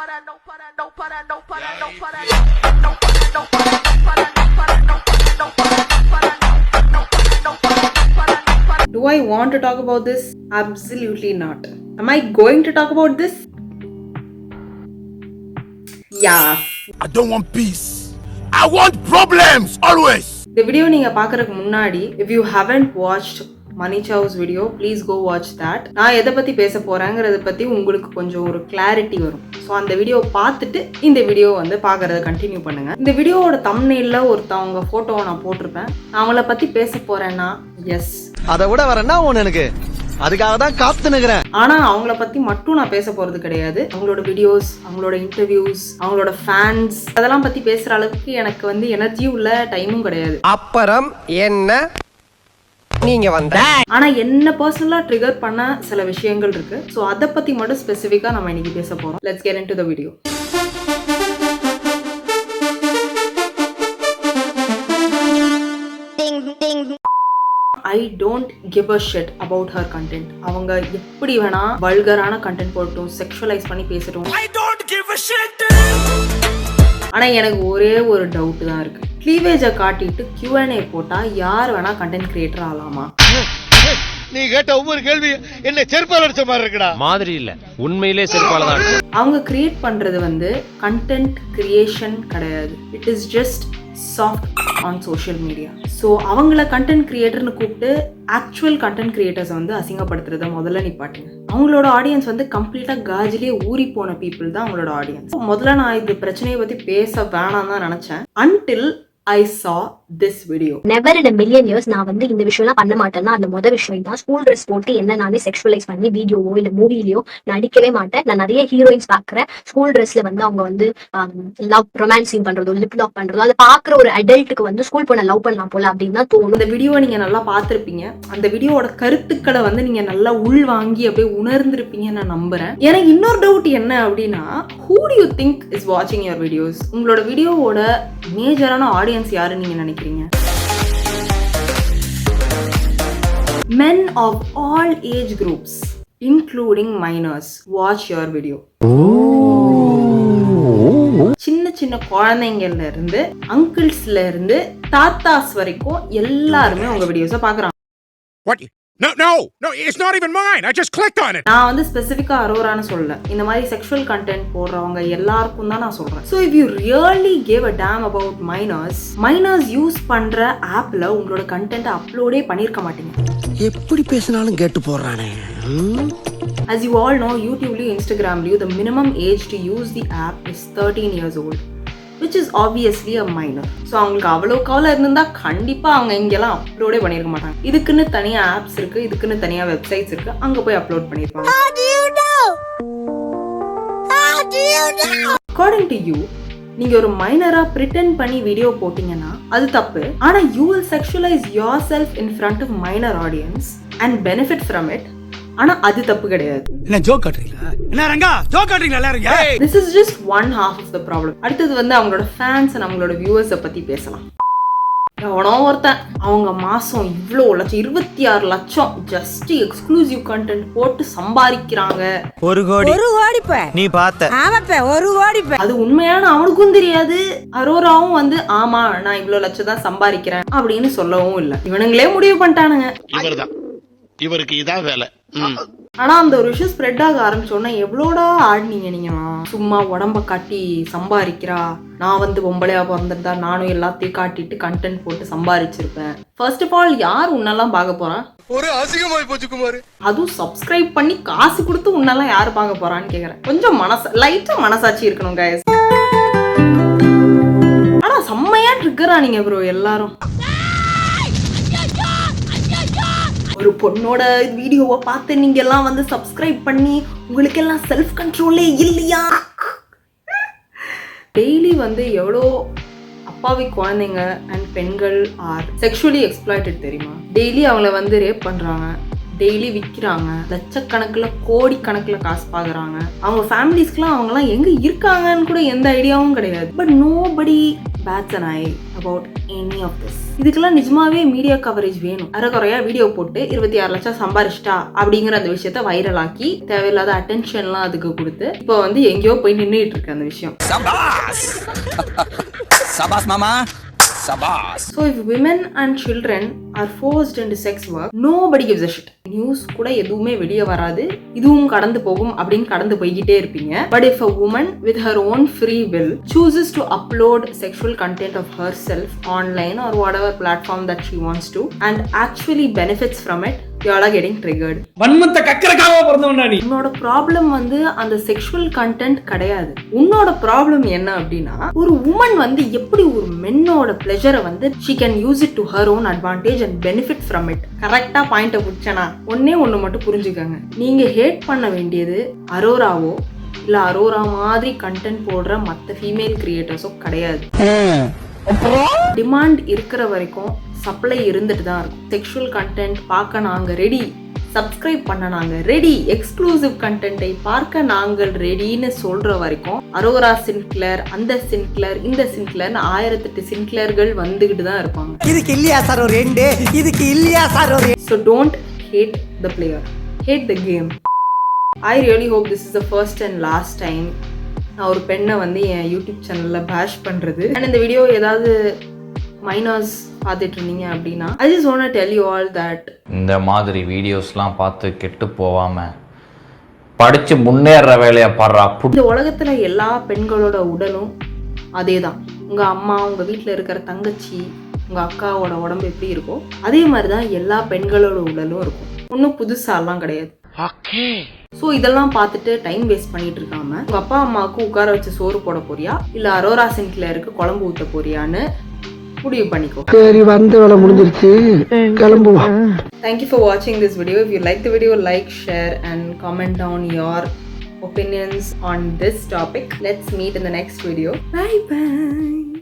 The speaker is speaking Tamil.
Do I want to talk about this? Absolutely not. Am I going to talk about this? Yeah. I don't want peace. I want problems always. இந்த வீடியோ நீங்க பார்க்கறதுக்கு முன்னாடி if you haven't watched மணி சாவ்ஸ் video please go watch that. நான் எதை பத்தி பேச போறேங்கிறத பத்தி உங்களுக்கு கொஞ்சம் ஒரு கிளாரிட்டி வரும். ஸோ அந்த வீடியோ பார்த்துட்டு இந்த வீடியோ வந்து பார்க்கறத கண்டினியூ பண்ணுங்க. இந்த வீடியோவோட தம்ப்நெயில்ல ஒருத்தவங்க போட்டோவை நான் போட்டிருப்பேன். அவங்கள பத்தி பேச போறேன்னா எஸ் அதை விட வரேன்னா எனக்கு அதுக்காக தான் காத்து நிக்கிறேன். ஆனா அவங்கள பத்தி மட்டும் நான் பேச போறது கிடையாது. அவங்களோட வீடியோஸ், அவங்களோட இன்டர்வியூஸ், அவங்களோட ஃபேன்ஸ் அதெல்லாம் பத்தி பேசுற அளவுக்கு எனக்கு வந்து எனர்ஜியும் இல்ல, டைமும் கிடையாது. அப்புறம் என்ன நீங்க வந்த ஆனா என்ன பர்சனலா ட்ரிகர் பண்ண சில விஷயங்கள் இருக்கு. சோ அத பத்தி மட்டும் ஸ்பெசிஃபிக்கா நம்ம இன்னைக்கு பேச போறோம். Let's get into the video. I don't give a shit about her content. அவங்க எப்படி வேணா வல்கரான கண்டென்ட் போட்டும், செக்ஷுவலைஸ் பண்ணி பேசட்டும். I don't give a shit. ஆனா எனக்கு ஒரே ஒரு டவுட் தான் இருக்கு. க்ளீவேஜை காட்டிட்டு Q&A போட்டா யார் வேணா கண்டென்ட் கிரியேட்டர் ஆகலாமா? நீ கேட்ட ஒவ்வொரு கேள்வி என்ன செருப்பால அடிச்ச மாதிரி இருக்குடா. மாதிரி இல்ல, உண்மையிலே செருப்பால தான் அடிச்சது. அவங்க கிரியேட் பண்றது வந்து கண்டென்ட் கிரியேஷன் கிடையாது. It is just soft on social media. So அவங்கள கண்டென்ட் கிரியேட்டர்னு கூப்பிட்டு ஆக்சுவல் கண்டென்ட் கிரியேட்டர்ஸை வந்து அசிங்கப்படுத்துறத முதல்ல நிப்பாட்டுங்க. அவங்களோட ஆடியன்ஸ் வந்து கம்ப்ளீட்டா காஜிலேயே ஊறி போன பீப்புள் தான் அவங்களோட ஆடியன்ஸ். முதல்ல நான் இந்த பிரச்சனையை பத்தி பேச வேணாம் தான் நினைச்சேன். until I saw this video. Never in a million years நான் வந்து இந்த விஷயம்லாம் பண்ண மாட்டேன்னா அந்த முதல் விஷயம் தான் ஸ்கூல் ட்ரெஸ் போட்டு என்ன நானே செக்ஷுவலைஸ் பண்ணி வீடியோவோ இல்ல மூவிலையோ நடிக்கவே மாட்டேன். நான் நிறைய ஹீரோயின்ஸ் பாக்குறேன் ஸ்கூல் ட்ரெஸ்ல வந்து அவங்க வந்து லவ் ரொமான்ஸ் சீன் பண்றதோ லிப் லாக் பண்றதோ அதை பாக்குற ஒரு அடல்ட்டுக்கு வந்து ஸ்கூல் பொண்ணை லவ் பண்ணலாம் போல அப்படின்னு தான் தோணும். இந்த வீடியோவை நீங்க நல்லா பார்த்திருப்பீங்க. அந்த வீடியோவோட கருத்துக்களை வந்து நீங்க நல்லா உள் வாங்கி அப்படியே உணர்ந்திருப்பீங்கன்னு நான் நம்புறேன். எனக்கு இன்னொரு டவுட் என்ன அப்படின்னா, who do you think is watching your videos? உங்களோட வீடியோவோட மேஜரான ஆடியன்ஸ் யாரு நீங்க நினைக்கிறீங்க? Men of all age groups including minors watch your video. சின்ன சின்ன குழந்தைங்கள்ல இருந்து அங்கிள்ஸ்ல இருந்து தாத்தாஸ் வரைக்கும் எல்லாருமே உங்க வீடியோஸை பாக்குறாங்க. What? No, it's not even mine. I just clicked on it. நான் வந்து ஸ்பெசிஃபிக்கா அரோரான்னு சொல்லல. இந்த மாதிரி செக்ஷுவல் கண்டென்ட் போடுறவங்க எல்லாருக்கும் தான் நான் சொல்றேன். So if you really give a damn about minors use பண்ற ஆப்ல உங்களோட கண்டென்ட் அப்லோடே பண்ணிருக்க மாட்டீங்க. எப்படி பேசினாலும் கேட்டு போறானே. As you all know, YouTubeலயும் Instagramலயும் the minimum age to use the app is 13 years old, which is obviously a minor. So அவங்களுக்கு அவ்வளோ கவலை இருந்திருந்தா கண்டிப்பாக அவங்க இங்கெல்லாம் அப்லோடே பண்ணியிருக்க மாட்டாங்க. இதுக்குன்னு தனியாக ஆப்ஸ் இருக்குது, இதுக்குன்னு தனியாக வெப்சைட்ஸ் இருக்குது, அங்கே போய் அப்லோட் பண்ணியிருப்பாங்க. According to you, நீங்கள் ஒரு மைனராக ப்ரிட்டெண்ட் பண்ணி வீடியோ போட்டிங்கன்னா அது தப்பு. ஆனால் you will sexualize yourself in front of minor audience and benefit from it. ஆனா அது தப்பு கிடையாது. என்ன ஜோக் காட்றீங்களா? என்ன ரங்கா ஜோக் காட்றீங்களா எல்லாரும்? This is just one half of the problem. அடுத்தது வந்து அவங்களோட ஃபேன்ஸ் and அவங்களோட வியூவர்ஸை பத்தி பேசலாம். எவனோ ஒருத்தன் அவங்க மாசம் இவ்வளோ லட்சம் 26 லட்சம் ஜஸ்ட் எக்ஸ்க்ளூசிவ் கண்டென்ட் போட்டு சம்பாதிக்கிறாங்க. 1 கோடி நீ பார்த்த? ஆமாப்பா 1 கோடி. அது உண்மையான அவனுக்கும் தெரியாது. அரோராவும் வந்து ஆமா நான் இவ்வளோ லட்சம் தான் சம்பாதிக்கிறேன் அப்படின்னு சொல்லவும் இல்லை. இவனுங்களே முடிவு பண்ணிட்டானுங்க. இவருக்கு இதான் வேலை. ஆனா அந்த ஒரு விஷயம் ஸ்ப்ரெட் ஆக ஆரம்பிச்சோன்னா எவ்வளோடா ஆடினீங்க நீங்களா? சும்மா உடம்ப காட்டி சம்பாதிக்கிறா, நான் வந்து பொம்பளையா பிறந்திருந்தா நானும் எல்லாத்தையும் காட்டிட்டு கண்டென்ட் போட்டு சம்பாதிச்சிருப்பேன். ஃபர்ஸ்ட் ஆஃப் ஆல் யார் உன்னெல்லாம் பார்க்க போறான்? ஒரு அசிங்கமாய் போச்சு குமார். அதுவும் சப்ஸ்கிரைப் பண்ணி காசு கொடுத்து உன்னெல்லாம் யாரு பார்க்க போறான்னு கேக்குறேன். கொஞ்சம் லைட்டா மனசாட்சி இருக்கணும் guys. ஆனா செம்மையா ட்ரிக்கரா நீங்க ப்ரோ எல்லாரும். ஒரு பொண்ணோட வீடியோவை பார்த்து நீங்க எல்லாம் வந்து சப்ஸ்கிரைப் பண்ணி உங்களுக்கு எல்லாம் செல்ஃப் கண்ட்ரோலே இல்லையா? டெய்லி வந்து எவ்வளோ அப்பாவி குழந்தைங்க அண்ட் பெண்கள் ஆர் செக்ஷுவலி எக்ஸ்ப்ளாய்டட் தெரியுமா? டெய்லி அவங்கள வந்து ரேப் பண்றாங்க, டெய்லி விற்கிறாங்க, லட்சக்கணக்கில் கோடிக்கணக்கில் காசு பார்க்குறாங்க. அவங்க ஃபேமிலிஸ்க்குலாம் அவங்கலாம் எங்கே இருக்காங்கன்னு கூட எந்த ஐடியாவும் கிடையாது. But nobody bats an eye about any of this. இதுக்கெல்லாம் நிஜமாவே மீடியா கவரேஜ் வேணும். அரைக்குறையா வீடியோ போட்டு 26 லட்சம் சம்பாரிச்சிட்டா அப்படிங்கிற அந்த விஷயத்த வைரல் ஆக்கி தேவையில்லாத அட்டென்ஷன்லாம் அதுக்கு கொடுத்து இப்போ வந்து எங்கேயோ போய் நின்றுட்டு இருக்கு அந்த விஷயம். சபாஸ் மாமா சபாஸ். So if women and children are forced into sex work, nobody gives a shit. News கூட எதுவுமே வெளியே வராது, இதுவும் கடந்து போகும் அப்படின்னு கடந்து போய்கிட்டே இருப்பீங்க. But if a woman with her own free will chooses to upload sexual content of herself online or whatever platform that she wants to and actually benefits from it, you all are getting triggered. வன்மத்தை கக்கறக்காக பிறந்தவனா நீ. உன்னோட ப்ராப்ளம் வந்து அந்த செக்ஷுவல் கண்டென்ட் கிடையாது. உன்னோட ப்ராப்ளம் என்ன அப்படின்னா, ஒரு உமன் வந்து எப்படி ஒரு மென்னோட பிளெஷரை வந்து she can use it to her own advantage and benefit from it. கரெக்டா பாயிண்ட புடிச்சனா ஒண்ணு மட்டும் புரிஞ்சுக்கங்க. நீங்க ஹேட் பண்ண வேண்டியது அரோராவோ இல்ல அரோரா மாதிரி கண்டென்ட் போடுற மத்த ஃபீமேல் கிரியேட்டர்ஸோ கிடையாது. டிமாண்ட் இருக்கிற வரைக்கும் சப்ளை இருந்துட்டு தான் இருக்கும். செக்ஷுவல் கண்டென்ட் பார்க்க நாங்க ரெடி, சப்ஸ்கிரைப் பண்ண நாங்க ரெடி, எக்ஸ்க்ளூசிவ் கண்டென்ட்டை பார்க்க நாங்கள் ரெடின்னு சொல்ற வரைக்கும் அரோரா சின்க்ளர், அந்த சின்க்ளர், இந்த சின்க்ளர்னு 1008 சின்க்ளர்கள் வந்துகிட்டு தான் இருப்பாங்க. இதுக்கு இல்லையா சார் ஒரு ரெண்டு, இதுக்கு இல்லையா சார் ஒரு. So don't hate the player, hate the game. I really hope this is the first and last time நான் ஒரு பெண்ணை வந்து என் யூடியூப் சேனலில் பேஷ் பண்ணுறது. அண்ட் இந்த வீடியோ ஏதாவது மைனர்ஸ் பார்த்துட்டு இருந்தீங்க அப்படின்னா I just want to tell you all that இந்த மாதிரி வீடியோஸ்லாம் பார்த்து கெட்டு போகாம படித்து முன்னேற வேலையை பாடுறா. இந்த உலகத்தில் எல்லா பெண்களோட உடலும் அதே தான். உங்கள் அம்மா, உங்கள் வீட்டில் இருக்கிற தங்கச்சி, உங்கள் அக்காவோட உடம்பு எப்படி இருக்கோ அதே மாதிரி தான் எல்லா பெண்களோட உடலும் இருக்கும். ஒன்றும் புதுசாலாம் கிடையாது. ஸோ இதெல்லாம் பார்த்துட்டு டைம் வேஸ்ட் பண்ணிட்டு இருக்காம உங்கள் அப்பா அம்மாவுக்கு உட்கார வச்சு சோறு போட போறியா இல்லை அரோரா சின்க்ளருக்கு குழம்பு ஊற்ற போறியான்னு முடிவு பண்ணிக்கோ. சரி, வந்த வேலை முடிஞ்சிருச்சு, கிளம்புவோம். Thank you for watching this video. If you like the video, like, share and comment down your opinions on this topic. Let's meet in the next video. Bye bye.